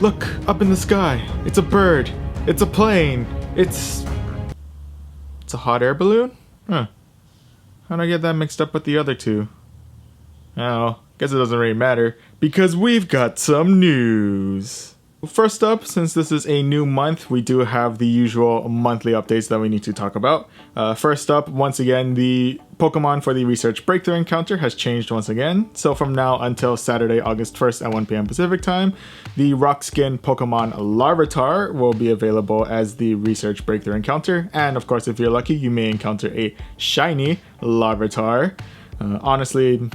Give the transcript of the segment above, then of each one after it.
Look, up in the sky. It's a bird. It's a plane. It's a hot air balloon? Huh. How'd I get that mixed up with the other two? Oh, guess it doesn't really matter, because we've got some news. First up, since this is a new month, we do have the usual monthly updates that we need to talk about. First up, once again, the Pokemon for the Research Breakthrough Encounter has changed once again. So from now until Saturday, August 1st at 1 p.m. Pacific time, the Rock Skin Pokemon Larvitar will be available as the Research Breakthrough Encounter. And of course, if you're lucky, you may encounter a shiny Larvitar. Honestly,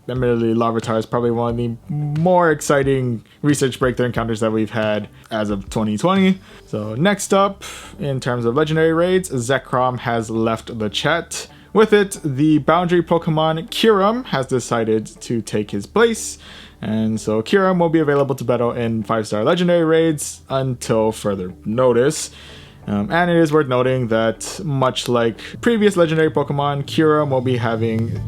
admittedly, Larvitar is probably one of the more exciting research breakthrough encounters that we've had as of 2020. So next up, in terms of legendary raids, Zekrom has left the chat. With it, the boundary Pokemon Kyurem has decided to take his place. And so Kyurem will be available to battle in 5-star legendary raids until further notice. And it is worth noting that much like previous legendary Pokemon, Kyurem will be having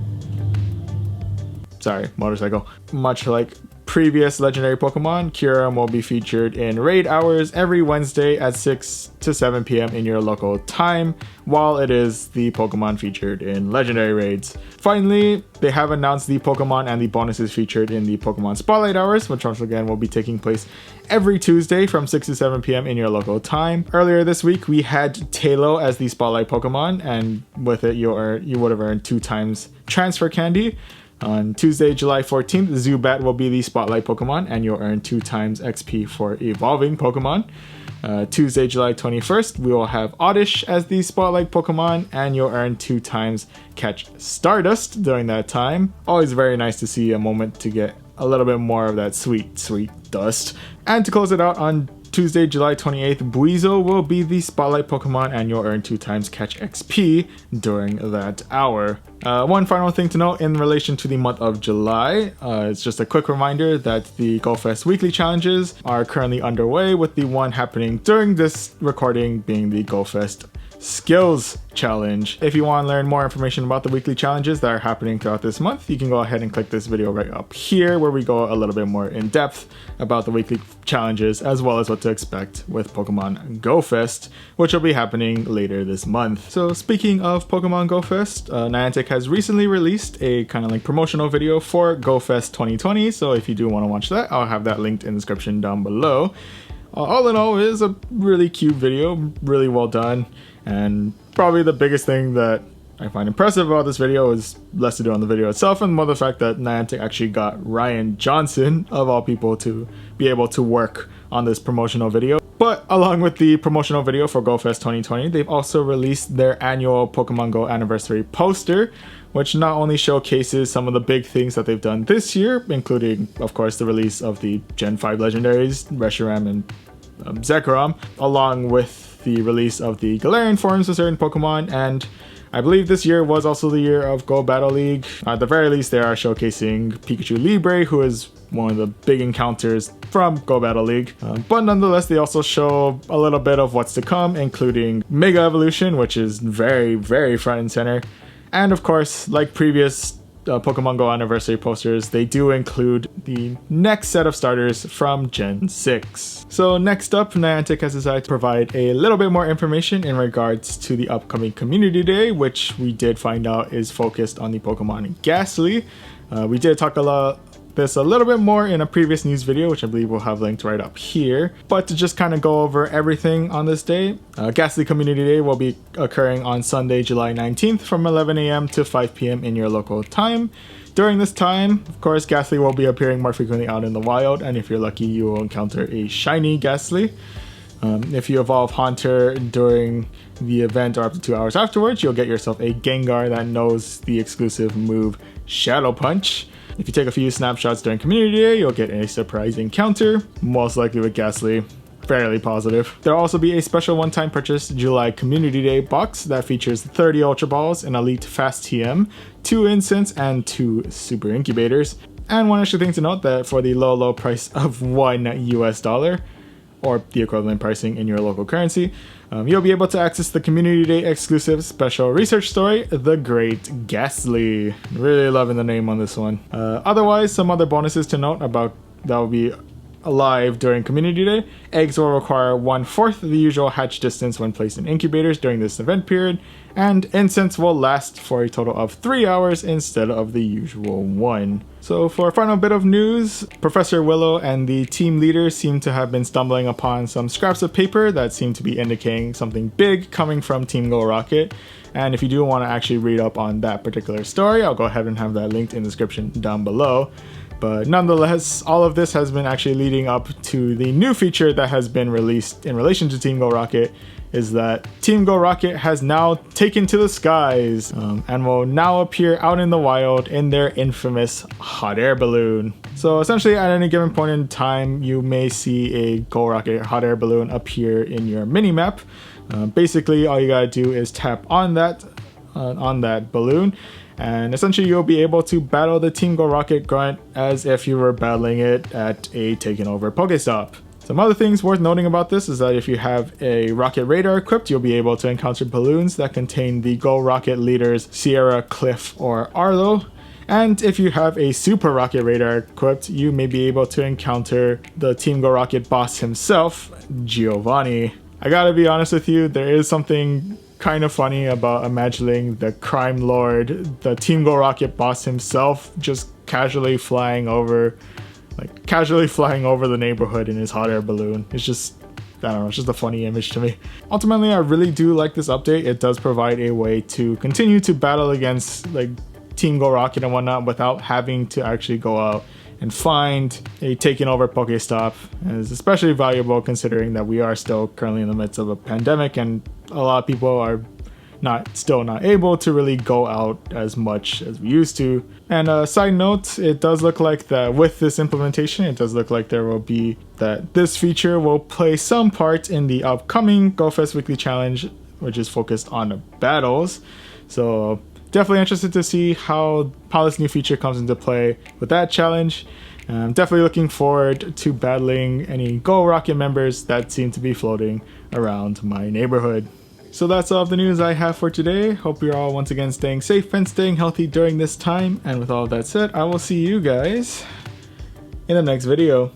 motorcycle. Much like previous legendary Pokemon, Kyurem will be featured in raid hours every Wednesday at 6 to 7 p.m. in your local time, while it is the Pokemon featured in legendary raids. Finally, they have announced the Pokemon and the bonuses featured in the Pokemon Spotlight hours, which once again will be taking place every Tuesday from 6 to 7 p.m. in your local time. Earlier this week, we had Tailo as the Spotlight Pokemon, and with it, you would have earned 2 times transfer candy. On Tuesday, July 14th, Zubat will be the Spotlight Pokemon, and you'll earn 2 times XP for evolving Pokemon. Tuesday, July 21st, we will have Oddish as the Spotlight Pokemon, and you'll earn 2 times Catch Stardust during that time. Always very nice to see a moment to get a little bit more of that sweet, sweet dust. And to close it out, on Tuesday, July 28th, Buizel will be the Spotlight Pokemon, and you'll earn 2 times Catch XP during that hour. One final thing to note in relation to the month of July, it's just a quick reminder that the GoFest weekly challenges are currently underway, with the one happening during this recording being the GoFest Skills Challenge. If you want to learn more information about the weekly challenges that are happening throughout this month, you can go ahead and click this video right up here, where we go a little bit more in depth about the weekly challenges, as well as what to expect with Pokemon Go Fest, which will be happening later this month. So speaking of Pokemon Go Fest, Niantic has recently released a kind of like promotional video for Go Fest 2020. So if you do want to watch that, I'll have that linked in the description down below. All in all, it is a really cute video, really well done. And probably the biggest thing that I find impressive about this video is less to do on the video itself, and more the fact that Niantic actually got Ryan Johnson, of all people, to be able to work on this promotional video. But along with the promotional video for GoFest 2020, they've also released their annual Pokemon Go anniversary poster, which not only showcases some of the big things that they've done this year, including, of course, the release of the Gen 5 legendaries, Reshiram and Zekrom, along with the release of the Galarian forms of certain Pokemon, and I believe this year was also the year of Go Battle League. At the very least, they are showcasing Pikachu Libre, who is one of the big encounters from Go Battle League. But nonetheless, they also show a little bit of what's to come, including Mega Evolution, which is very, very front and center. And of course, like previous Pokemon Go anniversary posters, they do include the next set of starters from Gen 6. So next up, Niantic has decided to provide a little bit more information in regards to the upcoming Community Day, which we did find out is focused on the Pokemon Gastly. We did talk a little bit more in a previous news video, which I believe we'll have linked right up here. But to just kind of go over everything on this day, Gastly Community Day will be occurring on Sunday, July 19th from 11 a.m. to 5 p.m. in your local time. During this time, of course, Gastly will be appearing more frequently out in the wild, and if you're lucky, you will encounter a shiny Gastly. If you evolve Haunter during the event or up to 2 hours afterwards, you'll get yourself a Gengar that knows the exclusive move Shadow Punch. If you take a few snapshots during Community Day, you'll get a surprise encounter, most likely with Gastly. Fairly positive. There'll also be a special one-time purchase July Community Day box that features 30 Ultra Balls, an Elite Fast TM, 2 Incense, and 2 Super Incubators. And one extra thing to note that for the low price of $1 US, or the equivalent pricing in your local currency, you'll be able to access the Community Day exclusive special research story, The Great Gastly. Really loving the name on this one. Otherwise, some other bonuses to note about that will be alive during Community Day, eggs will require 1/4 the usual hatch distance when placed in incubators during this event period, and incense will last for a total of 3 hours instead of the usual 1. So for a final bit of news, Professor Willow and the team leaders seem to have been stumbling upon some scraps of paper that seem to be indicating something big coming from Team Go Rocket. And if you do want to actually read up on that particular story, I'll go ahead and have that linked in the description down below. But nonetheless, all of this has been actually leading up to the new feature that has been released in relation to Team Go Rocket, is that Team Go Rocket has now taken to the skies and will now appear out in the wild in their infamous hot air balloon. So essentially at any given point in time, you may see a Go Rocket hot air balloon appear in your minimap. Basically, all you gotta do is tap on that balloon, and essentially you'll be able to battle the Team Go Rocket grunt as if you were battling it at a taken over Pokestop. Some other things worth noting about this is that if you have a rocket radar equipped, you'll be able to encounter balloons that contain the Go Rocket leaders Sierra, Cliff, or Arlo. And if you have a super rocket radar equipped, you may be able to encounter the Team Go Rocket boss himself, Giovanni. I gotta be honest with you, there is something kind of funny about imagining the crime lord, the Team Go Rocket boss himself, just casually flying over the neighborhood in his hot air balloon. It's just, I don't know, it's just a funny image to me. Ultimately, I really do like this update. It does provide a way to continue to battle against like Team Go Rocket and whatnot without having to actually go out and find a taken over Pokestop. And it's especially valuable considering that we are still currently in the midst of a pandemic and a lot of people are still not able to really go out as much as we used to. And a side note, it does look like that with this implementation, it does look like this feature will play some part in the upcoming GoFest Weekly Challenge, which is focused on battles. So definitely interested to see how this new feature comes into play with that challenge. I'm definitely looking forward to battling any Go Rocket members that seem to be floating around my neighborhood. So that's all of the news I have for today. Hope you're all once again staying safe and staying healthy during this time. And with all of that said, I will see you guys in the next video.